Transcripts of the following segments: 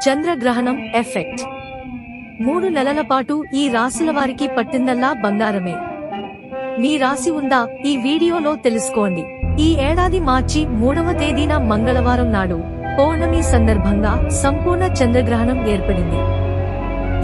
చంద్రగ్రహణం ఎఫెక్ట్ 3 నెలల పాటు ఈ రాశుల వారికి పట్టిందల్లా బంగారమే. మీ రాశి ఉందా? ఈ వీడియోలో తెలుసుకోండి. ఈ ఏడాది మార్చి 3వ తేదీన మంగళవారం నాడు పౌర్ణమి సందర్భంగా సంపూర్ణ చంద్రగ్రహణం ఏర్పడింది.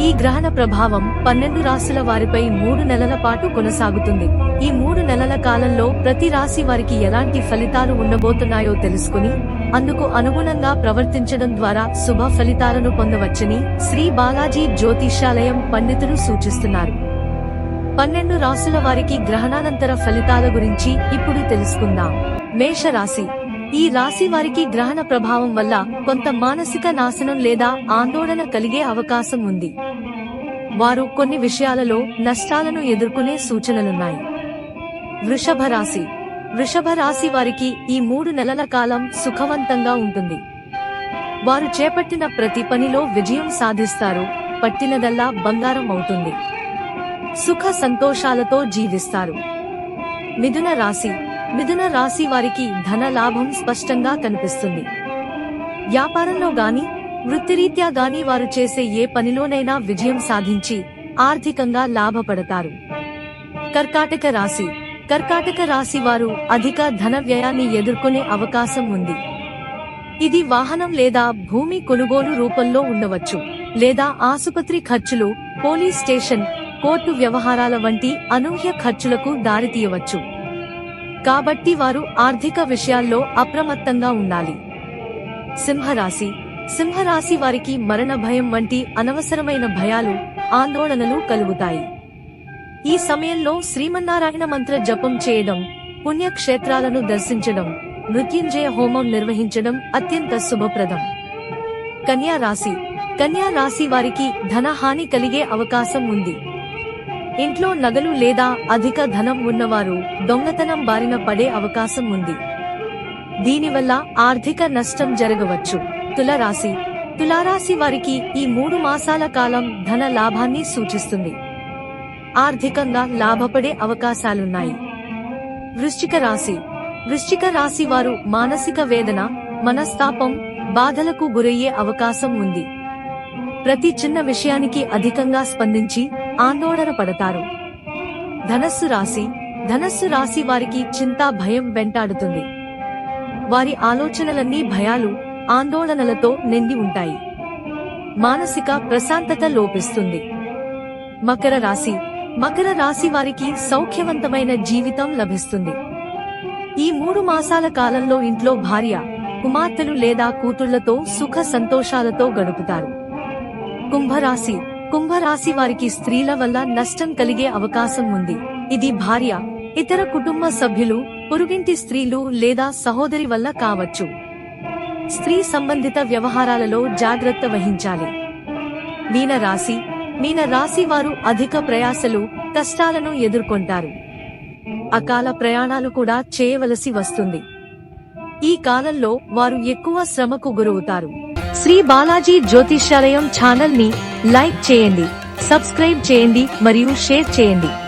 ఈ గ్రహణ ప్రభావం 12 రాశుల వారిపై 3 నెలల పాటు కొనసాగుతుంది. ఈ 3 నెలల కాలంలో ప్రతి రాశి వారికి ఎలాంటి ఫలితాలు ఉండబోతున్నాయో తెలుసుకుని అందుకు అనుగుణంగా ప్రవర్తించడం ద్వారా శుభ ఫలితాలను పొందవచ్చని శ్రీ బాలాజీ జ్యోతిష్యాలయం పండితులు సూచిస్తున్నారు. 12 రాశుల వారికి గ్రహణానంతర ఫలితాల గురించి ఇప్పుడు తెలుసుకుందాం. మేషరాశి. ఈ రాశి వారికి గ్రహణ ప్రభావం వల్ల కొంత మానసిక నాశనం లేదా ఆందోళన కలిగే అవకాశం ఉంది. వారు కొన్ని విషయాలలో నష్టాలను ఎదుర్కొనే సూచనలున్నాయి. వృషభ రాశి. వృషభ రాశి వారికి ఈ 3 నెలల కాలం సుఖవంతంగా ఉంటుంది. వారు చేపట్టిన ప్రతి పనిలో విజయం సాధిస్తారు. పట్టినదల్లా బంగారం అవుతుంది. సుఖ సంతోషాలతో జీవిస్తారు. మిథున రాశి. మిథున రాశి వారికి ధన లాభం స్పష్టంగా కనిపిస్తుంది. వ్యాపారంలో గాని వృత్తిరీత్యా గాని వారు చేసే ఏ పనిలోనైనా విజయం సాధించి ఆర్థికంగా లాభపడతారు. కర్కాటక రాశి. కర్కాటక రాశి వారు అధిక ధన వ్యయాన్ని ఎదుర్కొనే అవకాశం ఉంది. ఇది వాహనం లేదా భూమి కొనుగోలు రూపంలో ఉండవచ్చు, లేదా ఆసుపత్రి ఖర్చులు, పోలీస్ స్టేషన్, కోర్టు వ్యవహారాల వంటి అనూహ్య ఖర్చులకు దారితీయవచ్చు. కాబట్టి వారు ఆర్థిక విషయాల్లో అప్రమత్తంగా ఉండాలి. సింహరాశి. సింహరాశి వారికి మరణ భయం వంటి అనవసరమైన భయాలు, ఆందోళనలు కలుగుతాయి. ఈ సమయంలో శ్రీమన్నారాయణ మంత్ర జపం చేయడం, పుణ్యక్షేత్రాలను దర్శించడం, మృత్యుంజయ హోమం నిర్వహించడం అత్యంత శుభప్రదం. కన్యా రాశి. కన్యా రాశి వారికి ధనహాని కలిగే అవకాశం ఉంది. ఇంట్లో నగలు లేదా అధిక ధనం ఉన్నవారు దొంగతనం బారిన పడే అవకాశం ఉంది. దీనివల్ల ఆర్థిక నష్టం జరగవచ్చు. తులారాశి. తులారాశి వారికి ఈ 3 మాసాల కాలం ధన లాభాన్ని సూచిస్తుంది. ఆర్థికంగా లాభపడే అవకాశాలున్నాయి. వృశ్చిక రాశి. వృశ్చిక రాశి వారు మానసిక వేదన, మనస్తాపం, బాధలకు గురయ్యే అవకాశం ఉంది. ప్రతి చిన్న విషయానికి అధికంగా స్పందించి ఆందోళన పడతారు. ధనస్సు రాశి. ధనస్సు రాశి వారికి చింతా, భయం వెంటాడుతుంది. వారి ఆలోచనలన్నీ భయాలు, ఆందోళనలతో నిండి ఉంటాయి. మానసిక ప్రశాంతత లోపిస్తుంది. మకర రాశి. మకర రాశి వారికి సౌఖ్యవంతమైన జీవితం లభిస్తుంది. ఈ 3 మాసాల కాలంలో ఇంట్లో భార్య, కుమార్తెలు లేదా కూతుళ్లతో సుఖ సంతోషాలతో గడుపుతారు. కుంభరాశి. కుంభరాశి వారికి స్త్రీల వల్ల నష్టం కలిగే అవకాశం ఉంది. ఇది భార్య, ఇతర కుటుంబ సభ్యులు, పొరుగింటి స్త్రీలు లేదా సహోదరి వల్ల కావచ్చు. స్త్రీ సంబంధిత వ్యవహారాలలో జాగ్రత్త వహించాలి. మీనరాశి. మీనరాశి వారు అధిక ప్రయాసలు, కష్టాలను ఎదుర్కొంటారు. అకాల ప్రయాణాలు కూడా చేయవలసి వస్తుంది. ఈ కాలంలో వారు ఎక్కువ శ్రమకు గురవుతారు. శ్రీ బాలాజీ జ్యోతిష్యాలయం ఛానల్ ని లైక్ చేయండి, సబ్స్క్రైబ్ చేయండి మరియు షేర్ చేయండి.